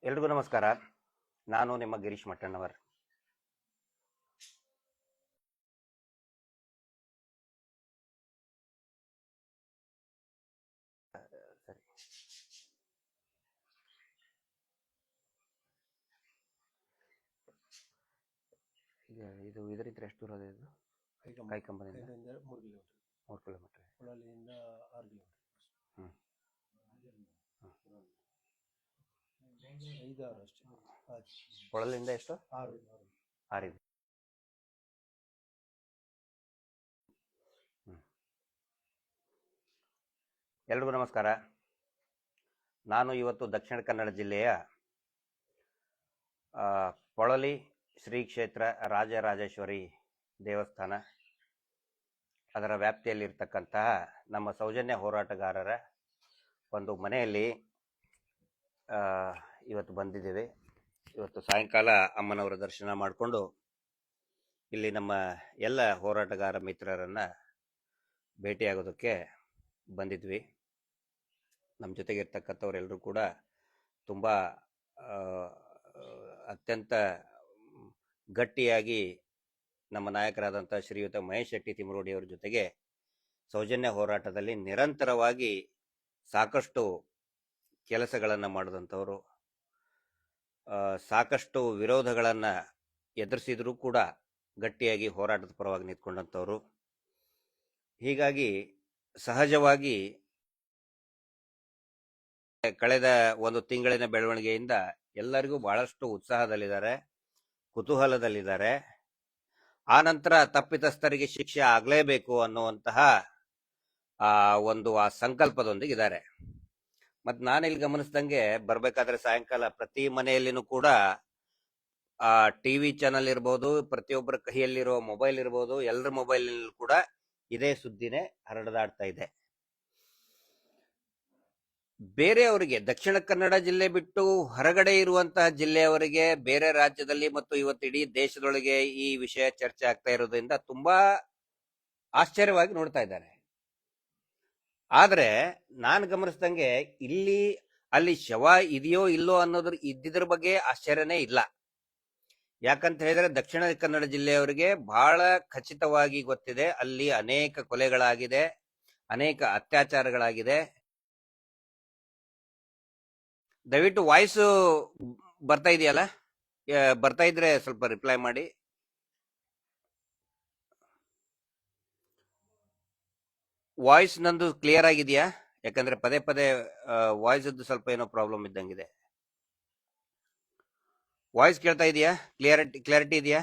ಎಲ್ರಿಗೂ ನಮಸ್ಕಾರ. ನಾನು ನಿಮ್ಮ ಗಿರೀಶ್ ಮಟ್ಟಣ್ಣವರ್. ಸರಿ, ಇದು ಇದರಿಂದ ಎಷ್ಟು ದೂರ ಇದೆ? ಇದು ಕಾಯ್ಕಂಬದಿಂದ 3 ಕಿಲೋಮೀಟರ್. 6 ಕಿಲೋಮೀಟರ್. ಹ್ಞೂ. ಹೊಳಲಿಂದ ಎಷ್ಟು? 6 ಇದೆ. ಹ್ಞೂ. ಎಲ್ರಿಗೂ ನಮಸ್ಕಾರ. ನಾನು ಇವತ್ತು ದಕ್ಷಿಣ ಕನ್ನಡ ಜಿಲ್ಲೆಯ ಪೊಳಲಿ ಶ್ರೀ ಕ್ಷೇತ್ರ ರಾಜರಾಜೇಶ್ವರಿ ದೇವಸ್ಥಾನ ಅದರ ವ್ಯಾಪ್ತಿಯಲ್ಲಿರ್ತಕ್ಕಂತಹ ನಮ್ಮ ಸೌಜನ್ಯ ಹೋರಾಟಗಾರರ ಒಂದು ಮನೆಯಲ್ಲಿ ಇವತ್ತು ಬಂದಿದ್ದೇವೆ. ಇವತ್ತು ಸಾಯಂಕಾಲ ಅಮ್ಮನವರ ದರ್ಶನ ಮಾಡಿಕೊಂಡು ಇಲ್ಲಿ ನಮ್ಮ ಎಲ್ಲ ಹೋರಾಟಗಾರ ಮಿತ್ರರನ್ನು ಭೇಟಿಯಾಗೋದಕ್ಕೆ ಬಂದಿದ್ವಿ. ನಮ್ಮ ಜೊತೆಗೆ ಇರ್ತಕ್ಕಂಥವರೆಲ್ಲರೂ ಕೂಡ ತುಂಬ ಅತ್ಯಂತ ಗಟ್ಟಿಯಾಗಿ ನಮ್ಮ ನಾಯಕರಾದಂಥ ಶ್ರೀಯುತ ಮಹೇಶ್ ಶೆಟ್ಟಿ ತಿಮರೋಡಿಯವರ ಜೊತೆಗೆ ಸೌಜನ್ಯ ಹೋರಾಟದಲ್ಲಿ ನಿರಂತರವಾಗಿ ಸಾಕಷ್ಟು ಕೆಲಸಗಳನ್ನು ಮಾಡಿದಂಥವರು, ಸಾಕಷ್ಟು ವಿರೋಧಗಳನ್ನು ಎದುರಿಸಿದರೂ ಕೂಡ ಗಟ್ಟಿಯಾಗಿ ಹೋರಾಟದ ಪರವಾಗಿ ನಿಂತ್ಕೊಂಡಂಥವ್ರು. ಹೀಗಾಗಿ ಸಹಜವಾಗಿ ಕಳೆದ ಒಂದು ತಿಂಗಳಿನ ಬೆಳವಣಿಗೆಯಿಂದ ಎಲ್ಲರಿಗೂ ಬಹಳಷ್ಟು ಉತ್ಸಾಹದಲ್ಲಿದ್ದಾರೆ, ಕುತೂಹಲದಲ್ಲಿದ್ದಾರೆ. ಆ ನಂತರ ತಪ್ಪಿತಸ್ಥರಿಗೆ ಶಿಕ್ಷೆ ಆಗಲೇಬೇಕು ಅನ್ನುವಂತಹ ಆ ಸಂಕಲ್ಪದೊಂದಿಗಿದ್ದಾರೆ. ಮತ್ತು ನಾನಿಲ್ಲಿ ಗಮನಿಸ್ದಂಗೆ ಬರಬೇಕಾದ್ರೆ ಸಾಯಂಕಾಲ ಪ್ರತಿ ಮನೆಯಲ್ಲಿನೂ ಕೂಡ ಟಿವಿ ಚಾನಲ್ ಇರ್ಬೋದು, ಪ್ರತಿಯೊಬ್ಬರ ಕೈಯಲ್ಲಿರೋ ಮೊಬೈಲ್ ಇರ್ಬೋದು, ಎಲ್ಲರ ಮೊಬೈಲ್ನಲ್ಲೂ ಕೂಡ ಇದೇ ಸುದ್ದಿನೇ ಹರಡದಾಡ್ತಾ ಇದೆ. ಬೇರೆಯವರಿಗೆ, ದಕ್ಷಿಣ ಕನ್ನಡ ಜಿಲ್ಲೆ ಬಿಟ್ಟು ಹೊರಗಡೆ ಇರುವಂತಹ ಜಿಲ್ಲೆಯವರಿಗೆ, ಬೇರೆ ರಾಜ್ಯದಲ್ಲಿ ಮತ್ತು ಇವತ್ತು ಇಡೀ ದೇಶದೊಳಗೆ ಈ ವಿಷಯ ಚರ್ಚೆ ಆಗ್ತಾ ಇರೋದ್ರಿಂದ ತುಂಬಾ ಆಶ್ಚರ್ಯವಾಗಿ ನೋಡ್ತಾ ಇದ್ದಾರೆ. ಆದ್ರೆ ನಾನು ಗಮನಿಸ್ದಂಗೆ ಅಲ್ಲಿ ಶವ ಇದೆಯೋ ಇಲ್ಲೋ ಅನ್ನೋದ್ರ ಇದ್ದಿದ್ರ ಬಗ್ಗೆ ಆಶ್ಚರ್ಯನೇ ಇಲ್ಲ. ಯಾಕಂತ ಹೇಳಿದ್ರೆ ದಕ್ಷಿಣ ಕನ್ನಡ ಜಿಲ್ಲೆಯವರಿಗೆ ಬಹಳ ಖಚಿತವಾಗಿ ಗೊತ್ತಿದೆ, ಅಲ್ಲಿ ಅನೇಕ ಕೊಲೆಗಳಾಗಿದೆ, ಅನೇಕ ಅತ್ಯಾಚಾರಗಳಾಗಿದೆ. ದಯವಿಟ್ಟು ವಾಯ್ಸ್ ಬರ್ತಾ ಇದೆಯಲ್ಲ? ಬರ್ತಾ ಇದ್ರೆ ಸ್ವಲ್ಪ ರಿಪ್ಲೈ ಮಾಡಿ. ವಾಯ್ಸ್ ನಂದು ಕ್ಲಿಯರ್ ಆಗಿದೆಯಾ? ಯಾಕಂದ್ರೆ ಪದೇ ಪದೇ ವಾಯ್ಸ್ ಸ್ವಲ್ಪ ಏನೋ ಪ್ರಾಬ್ಲಮ್ ಇದ್ದಂಗಿದೆ. ವಾಯ್ಸ್ ಕೇಳ್ತಾ ಇದೆಯಾ? ಕ್ಲಾರಿಟಿ ಇದೆಯಾ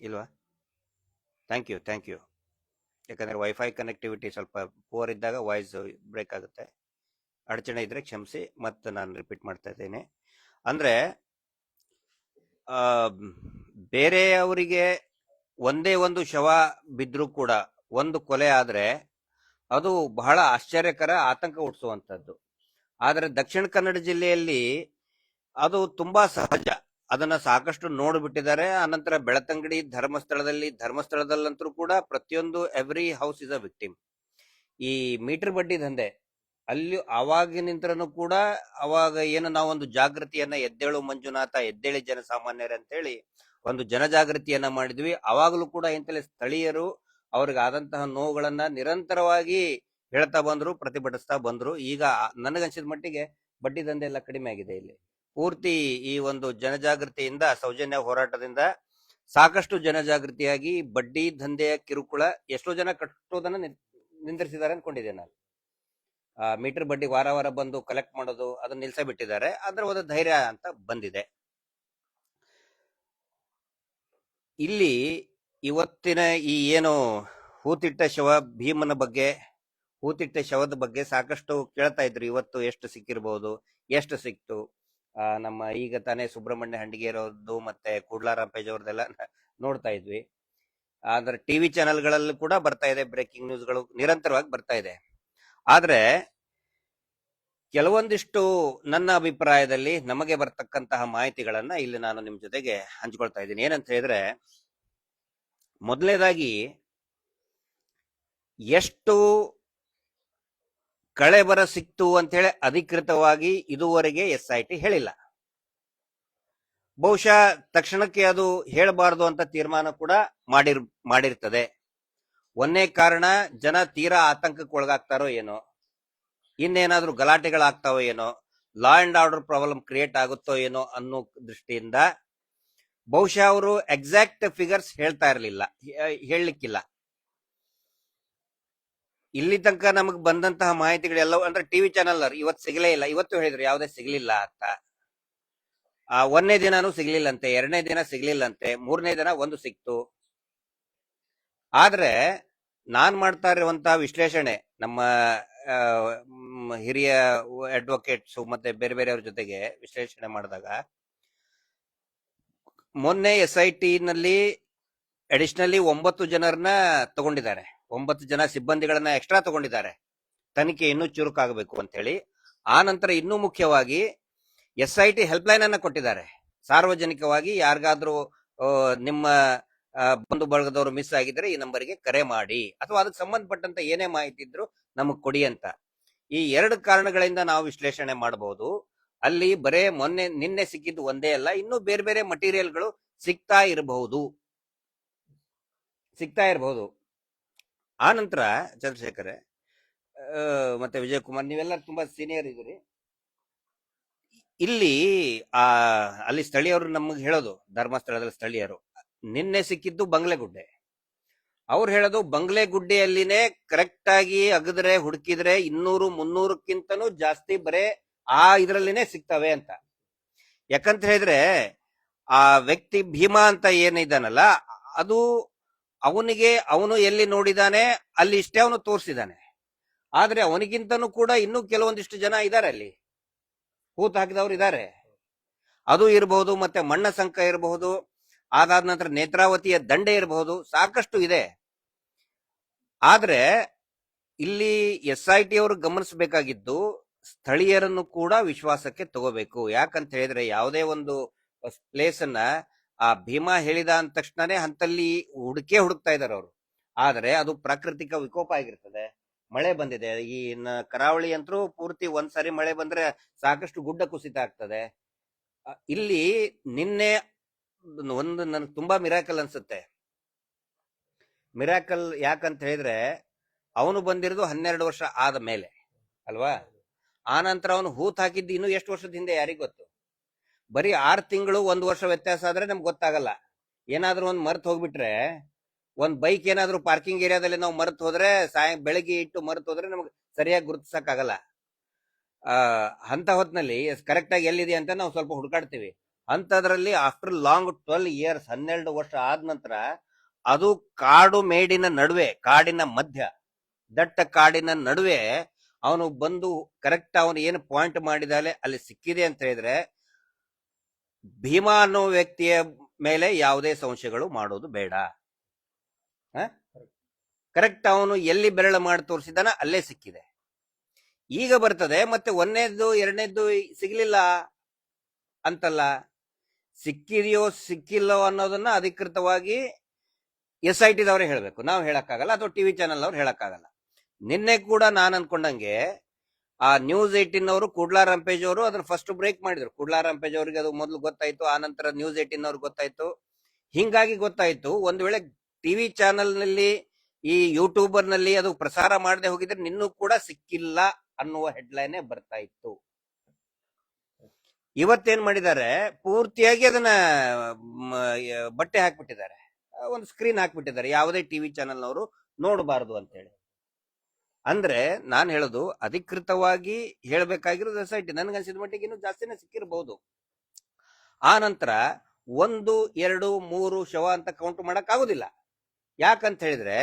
ಇಲ್ವಾ? Thank you. ಯಾಕಂದ್ರೆ ವೈಫೈ ಕನೆಕ್ಟಿವಿಟಿ ಸ್ವಲ್ಪ ಪೂರ್ ಇದ್ದಾಗ ವಾಯ್ಸ್ ಬ್ರೇಕ್ ಆಗುತ್ತೆ. ಅಡಚಣೆ ಇದ್ರೆ ಕ್ಷಮಿಸಿ. ಮತ್ತೆ ನಾನು ರಿಪೀಟ್ ಮಾಡ್ತಾ ಇದ್ದೇನೆ. ಅಂದ್ರೆ ಬೇರೆಯವರಿಗೆ ಒಂದೇ ಒಂದು ಶವ ಬಿದ್ರೂ ಕೂಡ, ಒಂದು ಕೊಲೆ ಆದ್ರೆ ಅದು ಬಹಳ ಆಶ್ಚರ್ಯಕರ, ಆತಂಕ ಹುಟ್ಟಿಸುವಂತದ್ದು. ಆದ್ರೆ ದಕ್ಷಿಣ ಕನ್ನಡ ಜಿಲ್ಲೆಯಲ್ಲಿ ಅದು ತುಂಬಾ ಸಹಜ. ಅದನ್ನ ಸಾಕಷ್ಟು ನೋಡ್ಬಿಟ್ಟಿದ್ದಾರೆ. ಆನಂತರ ಬೆಳತಂಗಡಿ ಧರ್ಮಸ್ಥಳದಲ್ಲಂತರೂ ಕೂಡ ಪ್ರತಿಯೊಂದು every house is a victim. ಈ ಮೀಟರ್ ಬಡ್ಡಿ ದಂಧೆ ಅಲ್ಲಿ ಅವಾಗಿನಿಂತ್ರನು ಕೂಡ, ಅವಾಗ ಏನು ನಾವೊಂದು ಜಾಗೃತಿಯನ್ನ, ಎದ್ದೇಳು ಮಂಜುನಾಥ, ಎದ್ದೇಳಿ ಜನಸಾಮಾನ್ಯರೇ ಅಂತೇಳಿ ಒಂದು ಜನಜಾಗೃತಿಯನ್ನ ಮಾಡಿದ್ವಿ. ಅವಾಗಲೂ ಕೂಡ ಇಂತಲೇ ಸ್ಥಳೀಯರು ಅವ್ರಿಗಾದಂತಹ ನೋವುಗಳನ್ನ ನಿರಂತರವಾಗಿ ಹೇಳ್ತಾ ಬಂದ್ರು, ಪ್ರತಿಭಟಿಸ್ತಾ ಬಂದ್ರು. ಈಗ ನನಗನ್ಸಿದ ಮಟ್ಟಿಗೆ ಬಡ್ಡಿ ದಂಧೆ ಎಲ್ಲ ಕಡಿಮೆ ಆಗಿದೆ. ಇಲ್ಲಿ ಪೂರ್ತಿ ಈ ಒಂದು ಜನಜಾಗೃತಿಯಿಂದ, ಸೌಜನ್ಯ ಹೋರಾಟದಿಂದ ಸಾಕಷ್ಟು ಜನಜಾಗೃತಿಯಾಗಿ ಬಡ್ಡಿ ದಂಧೆಯ ಕಿರುಕುಳ ಎಷ್ಟೋ ಜನ ಕಟ್ಟೋದನ್ನ ನಿಂದಿರಿಸಿದ್ದಾರೆ ಅನ್ಕೊಂಡಿದ್ದೆ ನಾನು. ಮೀಟರ್ ಬಡ್ಡಿ ವಾರ ವಾರ ಬಂದು ಕಲೆಕ್ಟ್ ಮಾಡೋದು ಅದನ್ನ ನಿಲ್ಸ ಬಿಟ್ಟಿದ್ದಾರೆ. ಅದರ ಒಂದು ಧೈರ್ಯ ಅಂತ ಬಂದಿದೆ. ಇಲ್ಲಿ ಇವತ್ತಿನ ಈ ಏನು ಹೂತಿಟ್ಟ ಶವ, ಭೀಮನ ಬಗ್ಗೆ, ಹೂತಿಟ್ಟ ಶವದ ಬಗ್ಗೆ ಸಾಕಷ್ಟು ಕೇಳ್ತಾ ಇದ್ರು. ಇವತ್ತು ಎಷ್ಟು ಸಿಕ್ಕಿರ್ಬೋದು, ಎಷ್ಟು ಸಿಕ್ತು? ನಮ್ಮ ಈಗ ತಾನೇ ಸುಬ್ರಹ್ಮಣ್ಯ ಹಂಡಿಗೇರವ್ರದ್ದು ಮತ್ತೆ ಕೂಡ್ಲಾರಾಂಪೇಜ್ ಅವ್ರದ್ದೆಲ್ಲ ನೋಡ್ತಾ ಇದ್ವಿ. ಆದ್ರೆ ಟಿವಿ ಚಾನೆಲ್ಗಳಲ್ಲೂ ಕೂಡ ಬರ್ತಾ ಇದೆ, ಬ್ರೇಕಿಂಗ್ ನ್ಯೂಸ್ಗಳು ನಿರಂತರವಾಗಿ ಬರ್ತಾ ಇದೆ. ಆದ್ರೆ ಕೆಲವೊಂದಿಷ್ಟು ನನ್ನ ಅಭಿಪ್ರಾಯದಲ್ಲಿ ನಮಗೆ ಬರ್ತಕ್ಕಂತಹ ಮಾಹಿತಿಗಳನ್ನ ಇಲ್ಲಿ ನಾನು ನಿಮ್ ಜೊತೆಗೆ ಹಂಚ್ಕೊಳ್ತಾ ಇದ್ದೀನಿ. ಏನಂತ ಹೇಳಿದ್ರೆ, ಮೊದಲನೇದಾಗಿ ಎಷ್ಟು ಕಳೆಬರ ಸಿಕ್ತು ಅಂತ ಹೇಳಿ ಅಧಿಕೃತವಾಗಿ ಇದುವರೆಗೆ SIT ಹೇಳಿಲ್ಲ. ಬಹುಶಃ ತಕ್ಷಣಕ್ಕೆ ಅದು ಹೇಳಬಾರದು ಅಂತ ತೀರ್ಮಾನ ಕೂಡ ಮಾಡಿರ್ತದೆ. ಒಂದೇ ಕಾರಣ, ಜನ ತೀರಾ ಆತಂಕಕ್ಕೆ ಒಳಗಾಗ್ತಾರೋ ಏನೋ, ಇನ್ನೇನಾದ್ರೂ ಗಲಾಟೆಗಳಾಗ್ತಾವೋ ಏನೋ, law and order problem create ಆಗುತ್ತೋ ಏನೋ ಅನ್ನೋ ದೃಷ್ಟಿಯಿಂದ ಬಹುಶಃ ಅವರು ಎಕ್ಸಾಕ್ಟ್ ಫಿಗರ್ಸ್ ಹೇಳಲಿಕ್ಕಿಲ್ಲ. ಇಲ್ಲಿ ತನಕ ನಮಗ್ ಬಂದಂತಹ ಮಾಹಿತಿಗಳೆಲ್ಲ ಅಂದ್ರೆ ಟಿವಿ ಚಾನೆಲ್ ಇವತ್ತು ಸಿಗಲೇ ಇಲ್ಲ. ಇವತ್ತು ಹೇಳಿದ್ರು ಯಾವುದೇ ಸಿಗ್ಲಿಲ್ಲ ಅಂತ. ಒಂದನೇ ದಿನಾನು ಸಿಗ್ಲಿಲ್ಲಂತೆ, ಎರಡನೇ ದಿನ ಸಿಗ್ಲಿಲ್ಲಂತೆ, ಮೂರನೇ ದಿನ ಒಂದು ಸಿಕ್ತು. ಆದ್ರೆ ನಾನ್ ಮಾಡ್ತಾ ಇರುವಂತಹ ವಿಶ್ಲೇಷಣೆ, ನಮ್ಮ ಹಿರಿಯ ಅಡ್ವೊಕೇಟ್ಸ್ ಮತ್ತೆ ಬೇರೆ ಬೇರೆಯವ್ರ ಜೊತೆಗೆ ವಿಶ್ಲೇಷಣೆ ಮಾಡಿದಾಗ, ಮೊನ್ನೆ SIT ನಲ್ಲಿ ಅಡಿಷನಲಿ 9 ಜನರನ್ನ ತಗೊಂಡಿದ್ದಾರೆ. 9 ಜನ ಸಿಬ್ಬಂದಿಗಳನ್ನ ಎಕ್ಸ್ಟ್ರಾ ತಗೊಂಡಿದ್ದಾರೆ, ತನಿಖೆ ಇನ್ನೂ ಚುರುಕಾಗಬೇಕು ಅಂತ ಹೇಳಿ. ಆ ನಂತರ ಇನ್ನೂ ಮುಖ್ಯವಾಗಿ SIT ಹೆಲ್ಪ್ ಲೈನ್ ಅನ್ನ ಕೊಟ್ಟಿದ್ದಾರೆ. ಸಾರ್ವಜನಿಕವಾಗಿ ಯಾರಿಗಾದ್ರೂ ನಿಮ್ಮ ಬಂಧು ಬಳಗದವರು ಮಿಸ್ ಆಗಿದ್ರೆ ಈ ನಂಬರ್ಗೆ ಕರೆ ಮಾಡಿ, ಅಥವಾ ಅದಕ್ಕೆ ಸಂಬಂಧಪಟ್ಟಂತ ಏನೇ ಮಾಹಿತಿ ಇದ್ರು ನಮಗ್ ಕೊಡಿ ಅಂತ. ಈ 2 ಕಾರಣಗಳಿಂದ ನಾವು ವಿಶ್ಲೇಷಣೆ ಮಾಡಬಹುದು. ಅಲ್ಲಿ ಬರೇ ನಿನ್ನೆ ಸಿಕ್ಕಿದ್ದು ಒಂದೇ ಅಲ್ಲ, ಇನ್ನೂ ಬೇರೆ ಬೇರೆ ಮಟೀರಿಯಲ್ಗಳು ಸಿಗ್ತಾ ಇರಬಹುದು. ಆ ನಂತರ ಚಂದ್ರಶೇಖರ್ ಮತ್ತೆ ವಿಜಯ್ ಕುಮಾರ್, ನೀವೆಲ್ಲ ತುಂಬಾ ಸೀನಿಯರ್ ಇದ್ರಿ. ಇಲ್ಲಿ ಅಲ್ಲಿ ಸ್ಥಳೀಯರು ನಮಗೆ ಹೇಳೋದು, ಧರ್ಮಸ್ಥಳದಲ್ಲಿ ಸ್ಥಳೀಯರು, ನಿನ್ನೆ ಸಿಕ್ಕಿದ್ದು ಬಂಗ್ಲೆಗುಡ್ಡೆ. ಅವ್ರು ಹೇಳೋದು ಬಂಗ್ಲೆಗುಡ್ಡೆಯಲ್ಲಿನೇ ಕರೆಕ್ಟ್ ಆಗಿ ಅಗದ್ರೆ ಹುಡುಕಿದ್ರೆ 200-300ಕ್ಕಿಂತನೂ ಜಾಸ್ತಿ ಬರೇ ಇದ್ರಲ್ಲಿನೇ ಸಿಗ್ತವೆ ಅಂತ. ಯಾಕಂತ ಹೇಳಿದ್ರೆ ಆ ವ್ಯಕ್ತಿ ಭೀಮಾ ಅಂತ ಏನಿದ್ದಾನಲ್ಲ, ಅದು ಅವನು ಎಲ್ಲಿ ನೋಡಿದಾನೆ ಅಲ್ಲಿ ಇಷ್ಟೇ ಅವನು ತೋರಿಸಿದಾನೆ. ಆದ್ರೆ ಅವನಿಗಿಂತನೂ ಕೂಡ ಇನ್ನೂ ಕೆಲವೊಂದಿಷ್ಟು ಜನ ಇದ್ದಾರೆ, ಅಲ್ಲಿ ಹೂತ್ ಹಾಕಿದವ್ರು ಇದ್ದಾರೆ. ಅದು ಇರಬಹುದು, ಮತ್ತೆ ಮಣ್ಣ ಸಂಕ ಇರಬಹುದು, ಅದಾದ ನಂತರ ನೇತ್ರಾವತಿಯ ದಂಡೆ ಇರಬಹುದು, ಸಾಕಷ್ಟು ಇದೆ. ಆದ್ರೆ ಇಲ್ಲಿ SIT ಅವರು ಗಮನಿಸಬೇಕಾಗಿದ್ದು ಸ್ಥಳೀಯರನ್ನು ಕೂಡ ವಿಶ್ವಾಸಕ್ಕೆ ತಗೋಬೇಕು. ಯಾಕಂತ ಹೇಳಿದ್ರೆ ಯಾವುದೇ ಒಂದು ಪ್ಲೇಸ್ ಅನ್ನ ಭೀಮಾ ಹೇಳಿದ ಅಂದ ತಕ್ಷಣನೇ ಹಂತಲ್ಲಿ ಹುಡುಕ್ತಾ ಇದಾರೆ ಅವರು. ಆದ್ರೆ ಅದು ಪ್ರಾಕೃತಿಕ ವಿಕೋಪ ಆಗಿರ್ತದೆ. ಮಳೆ ಬಂದಿದೆ, ಈ ಕರಾವಳಿ ಅಂತೂ ಪೂರ್ತಿ ಒಂದ್ಸರಿ ಮಳೆ ಬಂದ್ರೆ ಸಾಕಷ್ಟು ಗುಡ್ಡ ಕುಸಿತ ಆಗ್ತದೆ. ಇಲ್ಲಿ ನಿನ್ನೆ ಒಂದು ನನ್ಗೆ ತುಂಬಾ ಮಿರಾಕಲ್ ಅನ್ಸುತ್ತೆ. ಮಿರಾಕಲ್ ಯಾಕಂತ ಹೇಳಿದ್ರೆ, ಅವನು ಬಂದಿರೋದು 12 ವರ್ಷ ಆದ ಮೇಲೆ ಅಲ್ವಾ. ಆ ನಂತರ ಅವನು ಹೂತ್ ಹಾಕಿದ್ದು ಇನ್ನು ಎಷ್ಟು ವರ್ಷದ ಹಿಂದೆ ಯಾರಿಗ್ ಗೊತ್ತು. ಬರೀ 6 ತಿಂಗಳು 1 ವರ್ಷ ವ್ಯತ್ಯಾಸ ಆದ್ರೆ ನಮ್ಗೆ ಗೊತ್ತಾಗಲ್ಲ. ಏನಾದ್ರೂ ಒಂದ್ ಮರ್ತ್ ಹೋಗ್ಬಿಟ್ರೆ, ಒಂದ್ ಬೈಕ್ ಏನಾದ್ರೂ ಪಾರ್ಕಿಂಗ್ ಏರಿಯಾದಲ್ಲಿ ನಾವು ಮರ್ತ್ ಹೋದ್ರೆ, ಬೆಳಗ್ಗೆ ಇಟ್ಟು ಮರ್ತ್ ಹೋದ್ರೆ ನಮ್ಗೆ ಸರಿಯಾಗಿ ಗುರುತಿಸಕ್ ಆಗಲ್ಲ. ಅಂತ ಹೊತ್ನಲ್ಲಿ ಕರೆಕ್ಟ್ ಆಗಿ ಎಲ್ಲಿದೆ ಅಂತ ನಾವು ಸ್ವಲ್ಪ ಹುಡುಕಾಡ್ತೀವಿ. ಅಂತದ್ರಲ್ಲಿ ಆಫ್ಟರ್ ಲಾಂಗ್ 12 ಇಯರ್ಸ್ 12 ವರ್ಷ ಆದ ನಂತರ ಅದು ಕಾಡಿನ ಮಧ್ಯ, ದಟ್ಟ ಕಾಡಿನ ನಡುವೆ ಅವನು ಬಂದು ಕರೆಕ್ಟ್ ಅವನು ಏನು ಪಾಯಿಂಟ್ ಮಾಡಿದಾಲೆ ಅಲ್ಲಿ ಸಿಕ್ಕಿದೆ ಅಂತ ಹೇಳಿದ್ರೆ, ಭೀಮಾ ಅನ್ನೋ ವ್ಯಕ್ತಿಯ ಮೇಲೆ ಯಾವುದೇ ಸಂಶಯಗಳು ಮಾಡೋದು ಬೇಡ. ಕರೆಕ್ಟ್ ಅವನು ಎಲ್ಲಿ ಬೆರಳು ಮಾಡಿ ತೋರಿಸಿದಾನ ಅಲ್ಲೇ ಸಿಕ್ಕಿದೆ. ಈಗ ಬರ್ತದೆ ಮತ್ತೆ ಒಂದನೇದ್ದು ಎರಡನೇದ್ದು ಸಿಗ್ಲಿಲ್ಲ ಅಂತಲ್ಲ, ಸಿಕ್ಕಿದೆಯೋ ಸಿಕ್ಕಿಲ್ಲೋ ಅನ್ನೋದನ್ನ ಅಧಿಕೃತವಾಗಿ SIT ದವರೇ ಹೇಳ್ಬೇಕು, ನಾವು ಹೇಳಕ್ಕಾಗಲ್ಲ, ಅಥವಾ ಟಿವಿ ಚಾನೆಲ್ ಅವ್ರು ಹೇಳಕ್ಕಾಗಲ್ಲ. ನಿನ್ನೆ ಕೂಡ ನಾನು ಅನ್ಕೊಂಡಂಗೆ ನ್ಯೂಸ್ 18 ಅವರು ಕೂಡ್ಲಾ ರಂಪೇಜ್ ಅವರು ಅದನ್ನ ಫಸ್ಟ್ ಬ್ರೇಕ್ ಮಾಡಿದ್ರು. ಕೂಡ್ಲಾ ರಂಪೇಜ್ ಅವರಿಗೆ ಅದು ಮೊದಲು ಗೊತ್ತಾಯ್ತು, ಆ ನಂತರ ನ್ಯೂಸ್ 18 ಅವ್ರಿಗೆ ಗೊತ್ತಾಯ್ತು. ಹಿಂಗಾಗಿ ಗೊತ್ತಾಯ್ತು, ಒಂದು ವೇಳೆ ಟಿವಿ ಚಾನೆಲ್ ನಲ್ಲಿ ಈ ಯೂಟ್ಯೂಬರ್ ನಲ್ಲಿ ಅದು ಪ್ರಸಾರ ಮಾಡದೆ ಹೋಗಿದ್ರೆ ನಿನ್ನೂ ಕೂಡ ಸಿಕ್ಕಿಲ್ಲ ಅನ್ನುವ ಹೆಡ್ಲೈನ್ ಬರ್ತಾ ಇತ್ತು. ಇವತ್ತೇನ್ ಮಾಡಿದ್ದಾರೆ, ಪೂರ್ತಿಯಾಗಿ ಅದನ್ನ ಬಟ್ಟೆ ಹಾಕ್ಬಿಟ್ಟಿದ್ದಾರೆ, ಒಂದು ಸ್ಕ್ರೀನ್ ಹಾಕ್ಬಿಟ್ಟಿದ್ದಾರೆ, ಯಾವುದೇ ಟಿವಿ ಚಾನೆಲ್ ನವರು ನೋಡಬಾರದು ಅಂತ ಹೇಳಿ. ಅಂದ್ರೆ ನಾನು ಹೇಳೋದು, ಅಧಿಕೃತವಾಗಿ ಹೇಳ್ಬೇಕಾಗಿರೋದು SIT. ನನ್ಗನ್ಸಿದ ಮಟ್ಟಿಗೆ ಇನ್ನೂ ಜಾಸ್ತಿನೇ ಸಿಕ್ಕಿರಬಹುದು. ಆ ನಂತರ 1, 2, 3 ಶವ ಅಂತ ಕೌಂಟ್ ಮಾಡಕ್ ಆಗುದಿಲ್ಲ. ಯಾಕಂತ ಹೇಳಿದ್ರೆ